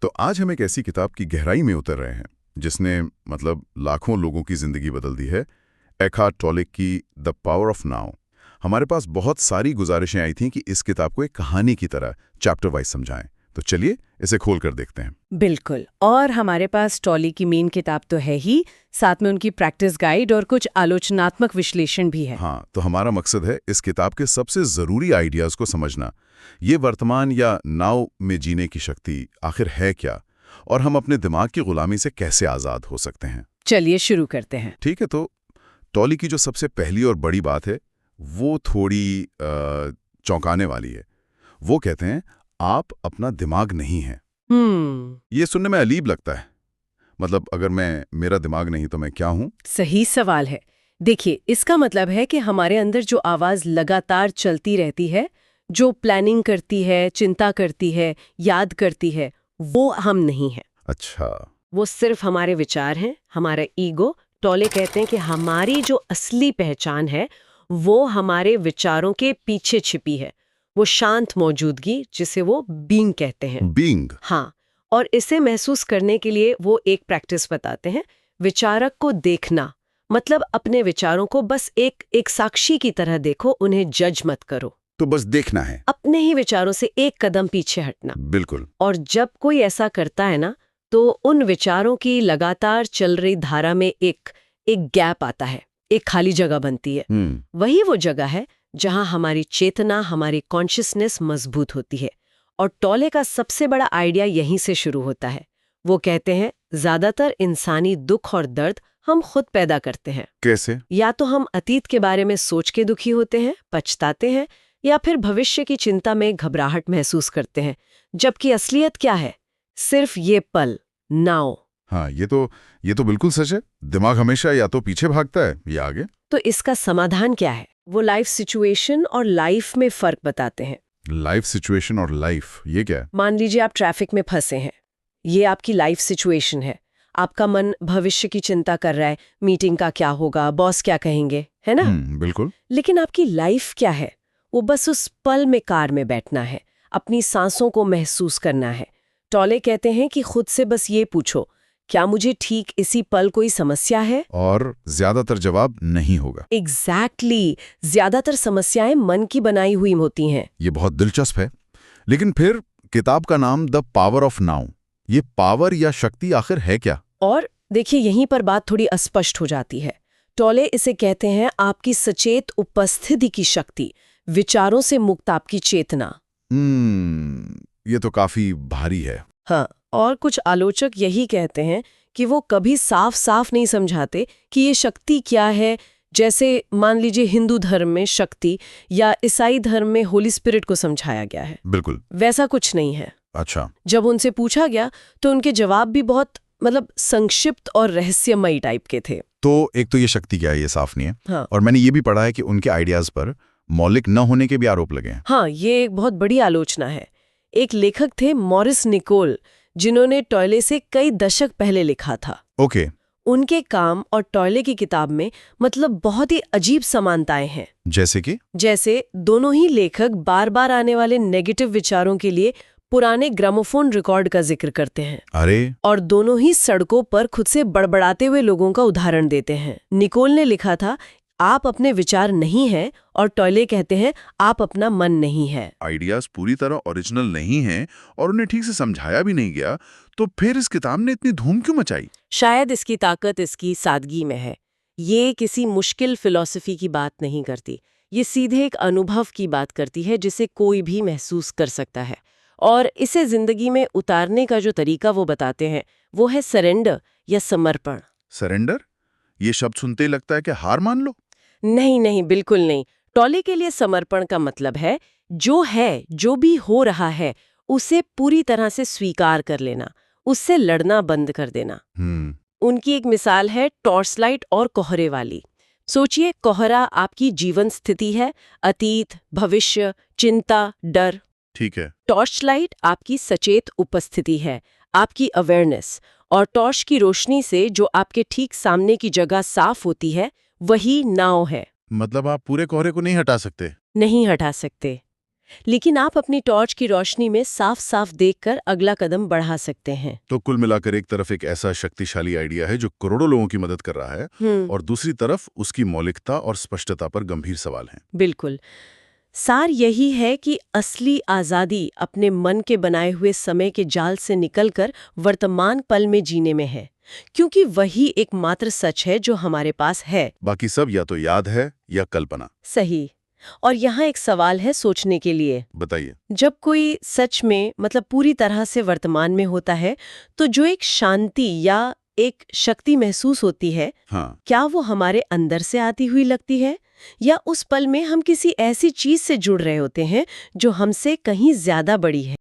तो आज हम एक ऐसी किताब की गहराई में उतर रहे हैं जिसने लाखों लोगों की जिंदगी बदल दी है। एखार्ट टोले की द पावर ऑफ नाउ। हमारे पास बहुत सारी गुजारिशें आई थीं कि इस किताब को एक कहानी की तरह चैप्टर वाइज समझाएं। तो चलिए इसे खोल कर देखते हैं। बिल्कुल। और हमारे पास टॉली की मेन किताब तो है ही, साथ में उनकी प्रैक्टिस गाइड और कुछ आलोचनात्मक विश्लेषण भी है। हाँ, तो हमारा मकसद है इस किताब के सबसे ज़रूरी आइडियाज को समझना। ये वर्तमान या नाव में जीने की शक्ति आखिर है क्या, और हम अपने दिमाग की गुलामी से कैसे आज़ाद हो सकते हैं। चलिए शुरू करते हैं। ठीक है, तो टॉली की जो सबसे पहली और बड़ी बात है वो थोड़ी चौंकाने वाली है। वो कहते हैं आप अपना दिमाग नहीं हैं। ये सुनने में अजीब लगता है। अगर मेरा दिमाग नहीं तो मैं क्या हूं? सही सवाल है। देखिए, इसका मतलब है कि हमारे अंदर जो आवाज लगातार चलती रहती है, जो प्लानिंग करती है, चिंता करती है, याद करती है, वो हम नहीं है। अच्छा। वो सिर्फ हमारे विचार हैं, हमारा ईगो। टॉले कहते हैं कि हमारी जो असली पहचान है वो हमारे विचारों के पीछे छिपी है। वो शांत मौजूदगी जिसे वो बीइंग कहते हैं। बीइंग? हाँ, और इसे महसूस करने के लिए वो एक प्रैक्टिस बताते हैं। विचारक को देखना, मतलब अपने विचारों को बस एक साक्षी की तरह देखो, उन्हें जज मत करो। तो बस देखना है, अपने ही विचारों से एक कदम पीछे हटना। बिल्कुल। और जब कोई ऐसा करता है ना, तो उन विचारों की लगातार चल रही धारा में एक गैप आता है, एक खाली जगह बनती है। वही वो जगह है जहां हमारी चेतना, हमारी कॉन्शियसनेस मजबूत होती है। और टॉले का सबसे बड़ा आइडिया यहीं से शुरू होता है। वो कहते हैं ज्यादातर इंसानी दुख और दर्द हम खुद पैदा करते हैं। कैसे? या तो हम अतीत के बारे में सोच के दुखी होते हैं, पछताते हैं, या फिर भविष्य की चिंता में घबराहट महसूस करते हैं। जबकि असलियत क्या है? सिर्फ ये पल, नाउ। हाँ, ये तो बिल्कुल सच है। दिमाग हमेशा या तो पीछे भागता है या आगे। तो इसका समाधान क्या है? वो लाइफ सिचुएशन और लाइफ में फर्क बताते हैं। लाइफ सिचुएशन और लाइफ, ये क्या है? मान लीजिए आप ट्रैफिक में फंसे हैं। ये आपकी लाइफ सिचुएशन है। आपका मन भविष्य की चिंता कर रहा है, मीटिंग का क्या होगा, बॉस क्या कहेंगे, है ना? बिल्कुल। लेकिन आपकी लाइफ क्या है? वो बस उस पल में कार में बैठना है, अपनी सांसों को महसूस करना है। टॉले कहते हैं कि खुद से बस ये पूछो, क्या मुझे ठीक इसी पल कोई समस्या है? और ज्यादातर जवाब नहीं होगा। एग्जैक्टली। ज्यादातर समस्याएं मन की बनाई हुई होती हैं। ये बहुत दिलचस्प है। लेकिन फिर किताब का नाम द पावर ऑफ नाउ, ये पावर या शक्ति आखिर है क्या? और देखिए, यहीं पर बात थोड़ी अस्पष्ट हो जाती है। टॉले इसे कहते हैं आपकी सचेत उपस्थिति की शक्ति, विचारों से मुक्त आपकी चेतना। ये तो काफी भारी है। हाँ, और कुछ आलोचक यही कहते हैं कि वो कभी साफ साफ नहीं समझाते कि ये शक्ति क्या है। जैसे मान लीजिए हिंदू धर्म में शक्ति या ईसाई धर्म में होली स्पिरिट को समझाया गया है। बिल्कुल वैसा कुछ नहीं है। अच्छा। जब उनसे पूछा गया तो उनके जवाब भी बहुत संक्षिप्त और रहस्यमयी टाइप के थे। तो एक तो ये शक्ति क्या है, ये साफ नहीं है। हाँ। और मैंने ये भी पढ़ा है कि उनके आइडियाज पर मौलिक न होने के भी आरोप लगे हैं। हाँ, ये एक बहुत बड़ी आलोचना है। एक लेखक थे मॉरिस निकोल, जिन्होंने टॉयले से कई दशक पहले लिखा था। ओके। उनके काम और टॉयले की किताब में बहुत ही अजीब समानताएं हैं। जैसे दोनों ही लेखक बार बार आने वाले नेगेटिव विचारों के लिए पुराने ग्रामोफोन रिकॉर्ड का जिक्र करते हैं। अरे! और दोनों ही सड़कों पर खुद से बड़बड़ाते हुए लोगों का उदाहरण देते हैं। निकोल ने लिखा था, आप अपने विचार नहीं हैं, और टॉयले कहते हैं आप अपना मन नहीं है। आइडियाज पूरी तरह ओरिजिनल नहीं हैं और उन्हें ठीक से समझाया भी नहीं गया, तो फिर इस किताब ने इतनी धूम क्यों मचाई? शायद इसकी ताकत इसकी सादगी में है। ये किसी मुश्किल फिलॉसफी की बात नहीं करती। ये सीधे एक अनुभव की बात करती है जिसे कोई भी महसूस कर सकता है। और इसे जिंदगी में उतारने का जो तरीका वो बताते हैं वो है सरेंडर या समर्पण। सरेंडर? ये शब्द सुनते ही लगता है कि हार मान लो। नहीं नहीं, बिल्कुल नहीं। टॉले के लिए समर्पण का मतलब है जो भी हो रहा है उसे पूरी तरह से स्वीकार कर लेना, उससे लड़ना बंद कर देना। उनकी एक मिसाल है टॉर्च लाइट और कोहरे वाली। सोचिए, कोहरा आपकी जीवन स्थिति है, अतीत, भविष्य, चिंता, डर। ठीक है। टॉर्च लाइट आपकी सचेत उपस्थिति है, आपकी अवेयरनेस। और टॉर्च की रोशनी से जो आपके ठीक सामने की जगह साफ होती है, वही नाव है। आप पूरे कोहरे को नहीं हटा सकते? नहीं हटा सकते। लेकिन आप अपनी टॉर्च की रोशनी में साफ साफ देखकर अगला कदम बढ़ा सकते हैं। तो कुल मिलाकर एक तरफ एक ऐसा शक्तिशाली आइडिया है जो करोड़ों लोगों की मदद कर रहा है और दूसरी तरफ उसकी मौलिकता और स्पष्टता पर गंभीर सवाल हैं। बिल्कुल। सार यही है कि असली आज़ादी अपने मन के बनाए हुए समय के जाल से निकलकर वर्तमान पल में जीने में है, क्योंकि वही एकमात्र सच है जो हमारे पास है। बाकी सब या तो याद है या कल्पना। सही। और यहाँ एक सवाल है सोचने के लिए। बताइए। जब कोई सच में पूरी तरह से वर्तमान में होता है, तो जो एक शांति या एक शक्ति महसूस होती है, हाँ। क्या वो हमारे अंदर से आती हुई लगती है, या उस पल में हम किसी ऐसी चीज से जुड़ रहे होते हैं जो हमसे कहीं ज्यादा बड़ी है?